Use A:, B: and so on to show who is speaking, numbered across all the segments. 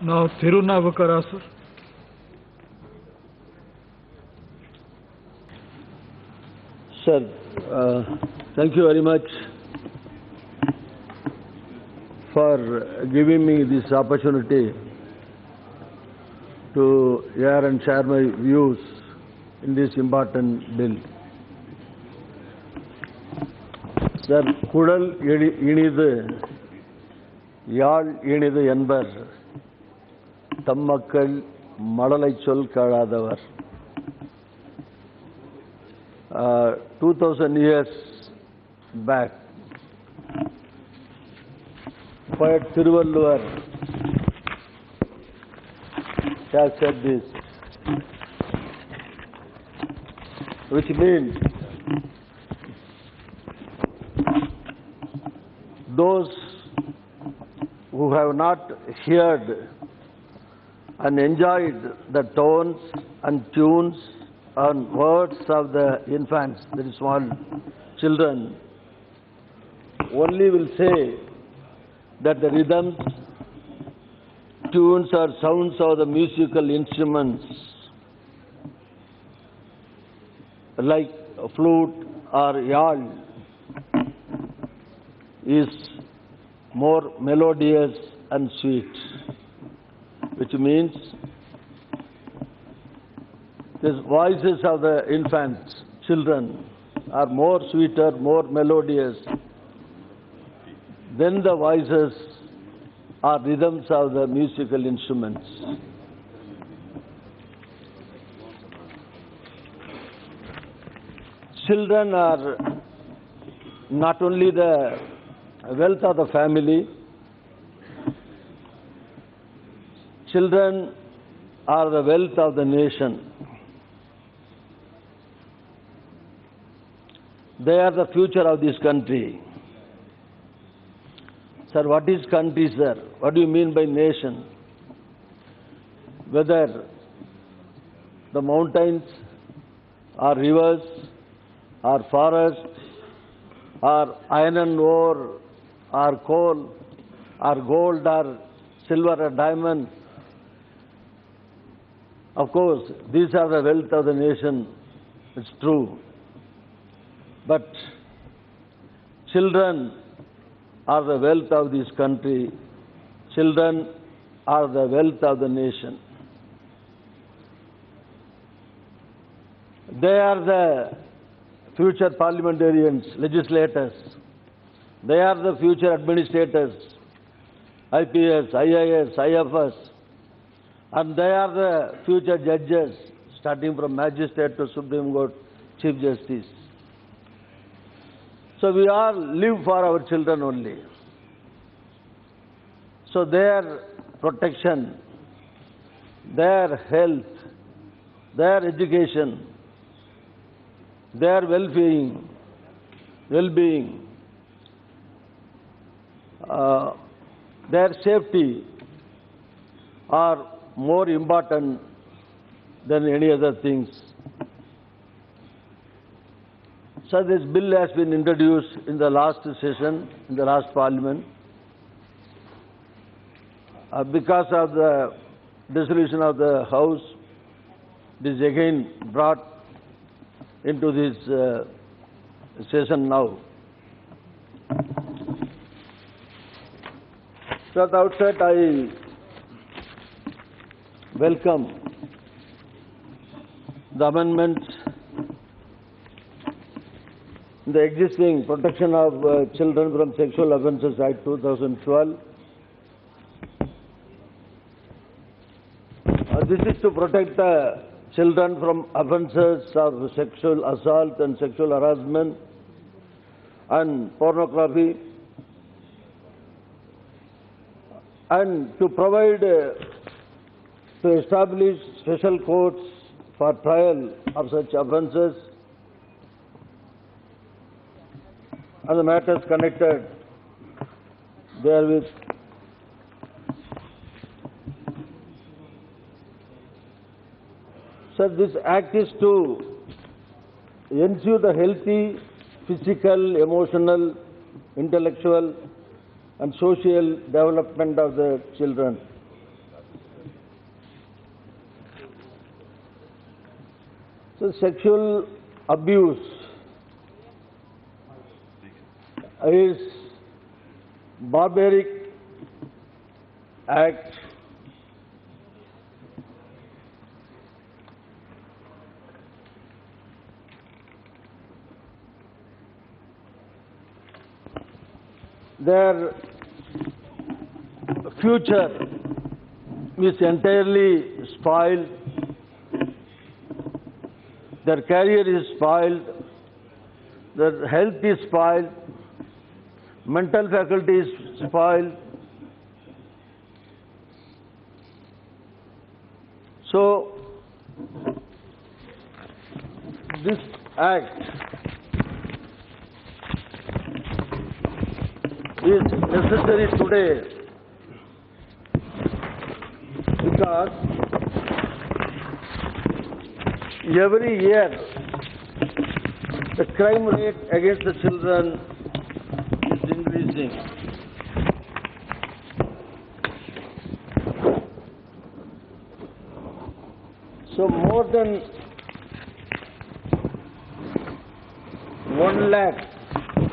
A: Now, Thirunavukarasar.
B: Sir, thank you very much for giving me this opportunity to hear and share my views in this important bill. Sir, Kudal இனிது யாழ் இனிது என்பர் தம் மக்கள் மடலை சொல் கேளாதவர். 2000 years back, poet Thiruvalluvar has said this, which means those who have not heard and enjoyed the tones and tunes and words of the infants, the small children, only will say that the rhythms, tunes or sounds of the musical instruments like flute or yawl is more melodious and sweet, which means the voices of the infants, children, are more sweeter, more melodious than the voices or rhythms of the musical instruments. Children are not only the wealth of the family, children are the wealth of the nation. They are the future of this country. Sir, what is country, sir? What do you mean by nation? Whether the mountains or rivers or forests or iron and ore or coal or gold or silver or diamond, of course, these are the wealth of the nation. It's true. But children are the wealth of this country. Children are the wealth of the nation. They are the future parliamentarians, legislators. They are the future administrators, IPS, IAS, IFS. And they are the future judges, starting from magistrate to Supreme Court Chief Justice. So we all live for our children only. So their protection, their health, their education, their well-being, their safety are more important than any other things. So this bill has been introduced in the last session, in the last parliament. Because of the dissolution of the House, it is again brought into this session now. So at the outset, I welcome the amendments in the existing Protection of Children from Sexual Offences Act 2012. This is to protect the children from offences of sexual assault and sexual harassment and pornography, and to provide, to establish special courts for trial of such offences and the matters connected therewith. So this act is to ensure the healthy physical, emotional, intellectual and social development of the children. So sexual abuse is barbaric act their future is entirely spoiled, their career is spoiled, their health is spoiled, mental faculty is spoiled. So, this act is necessary today because every year the crime rate against the children is increasing. So more than 1 lakh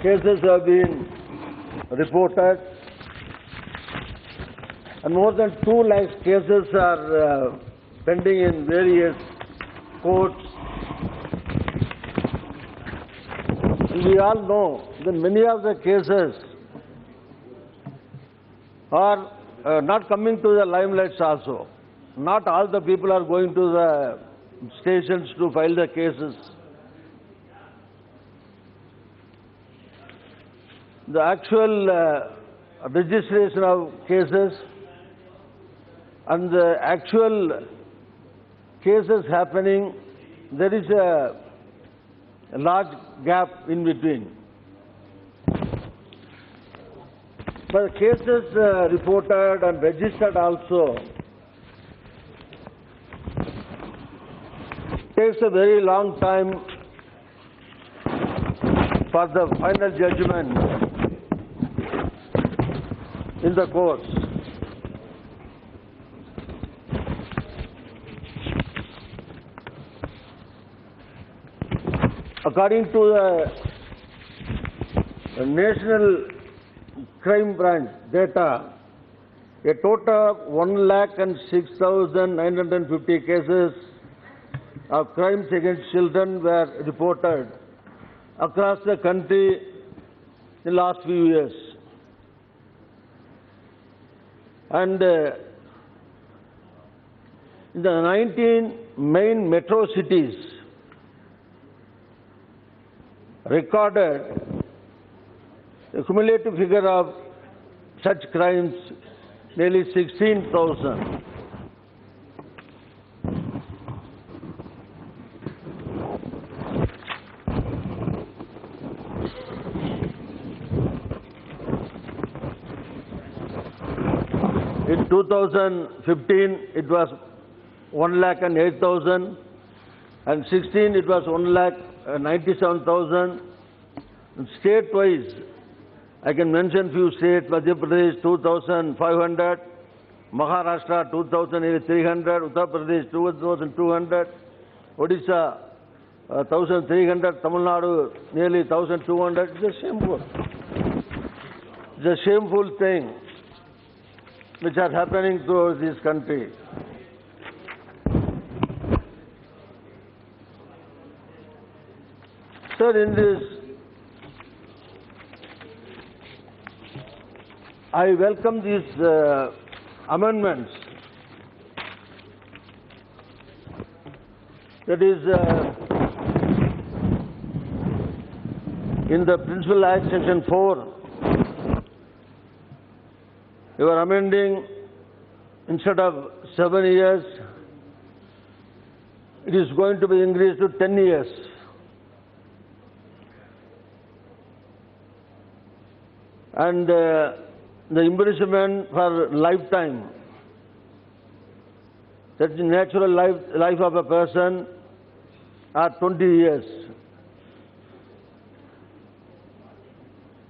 B: cases have been reported and more than 2 lakh cases are pending in various courts. And we all know that many of the cases are not coming to the limelight also. Not all the people are going to the stations to file the cases. The actual registration of cases and the actual cases happening, there is a large gap in between. But cases reported and registered also takes a very long time for the final judgment in the courts. According to the National Crime Branch data, a total of 1,06,950 cases of crimes against children were reported across the country in the last few years. And in the 19 main metro cities recorded a cumulative figure of such crimes nearly 16,000. In 2015, it was 1,08,000, and 16 it was 1,97,000. State-wise, I can mention few states: Madhya Pradesh 2,500, Maharashtra 2,300, Uttar Pradesh 2,200, Odisha 1,300, Tamil Nadu nearly 1,200. It's a shameful. It's a shameful thing which are happening throughout this country. Sir, in this, I welcome these amendments. That is, in the Principal Act, Section 4, you are amending, instead of 7 years, it is going to be increased to 10 years. And the imprisonment for lifetime, that's the natural life of a person, are 20 years.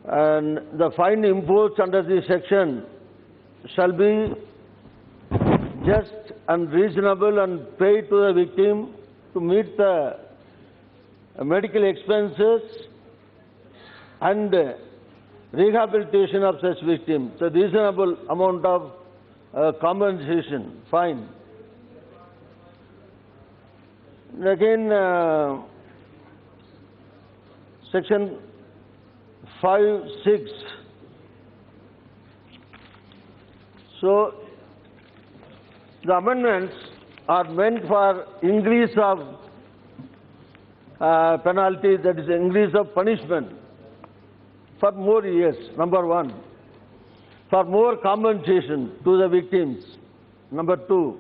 B: And the fine imposed under this section shall be just and reasonable and paid to the victim to meet the medical expenses and rehabilitation of such victims. A reasonable amount of compensation, fine. And again, Section 5(6). So, the amendments are meant for increase of penalty, that is, increase of punishment for more years, number one. For more compensation to the victims, number two.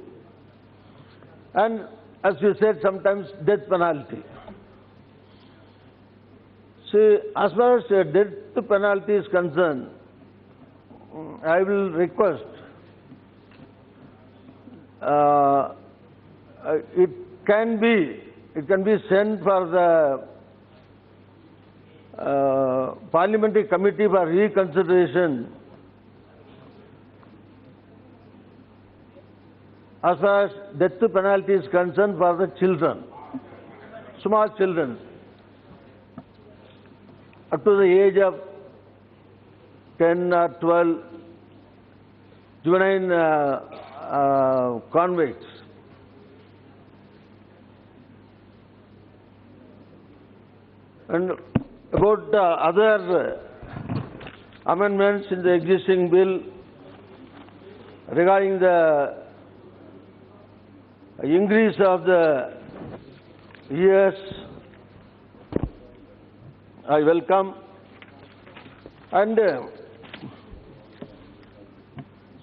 B: And as you said, sometimes death penalty. See, as far as death penalty is concerned, I will request it can be sent for the Parliamentary Committee for reconsideration as far as death penalty is concerned for the children, small children, up to the age of 10 or 12, juvenile convicts. And about the other amendments in the existing bill regarding the increase of the years, I welcome. And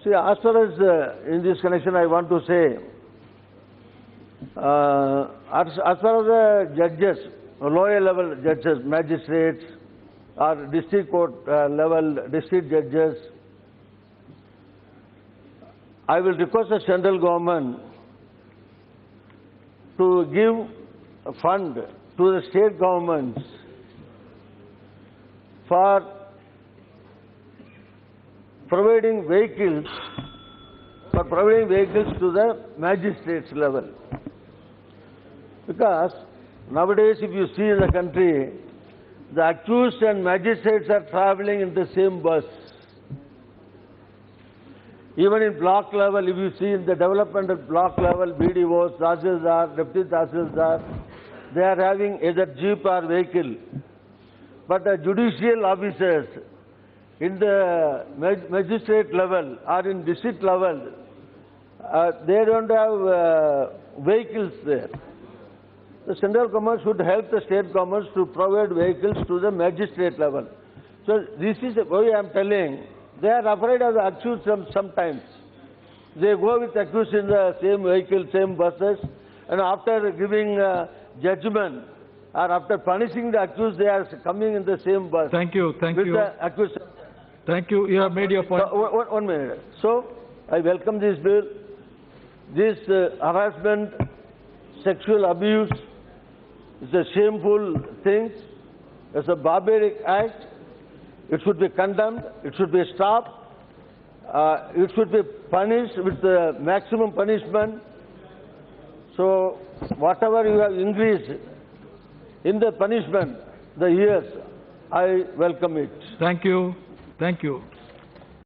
B: see, as far as in this connection, I want to say, as far as the judges, lower level judges, magistrates, or district court level district judges, I will request the central government to give a fund to the state governments for providing vehicles to the magistrates level. Because nowadays, if you see in the country, the accused and magistrates are traveling in the same bus. Even in block level, if you see in the development at block level, BDOs, Tahsildar, Deputy Tahsildar, they are having either jeep or vehicle. But the judicial officers in the magistrate level or in district level, they don't have vehicles there. The central government should help the state governments to provide vehicles to the magistrate level. So this is why I am telling, they are afraid of the accused sometimes. They go with accused in the same vehicle, same buses, and after giving judgment or after punishing the accused, they are coming in the same bus.
A: Thank you. Thank
B: with
A: you.
B: The accused.
A: Thank you. You have made your point.
B: One minute. So I welcome this bill. This harassment, sexual abuse is a shameful thing. It's a barbaric act. It should be condemned. It should be stopped. It should be punished with the maximum punishment. So whatever you have increased in the punishment, the years, I welcome it.
A: Thank you. Thank you.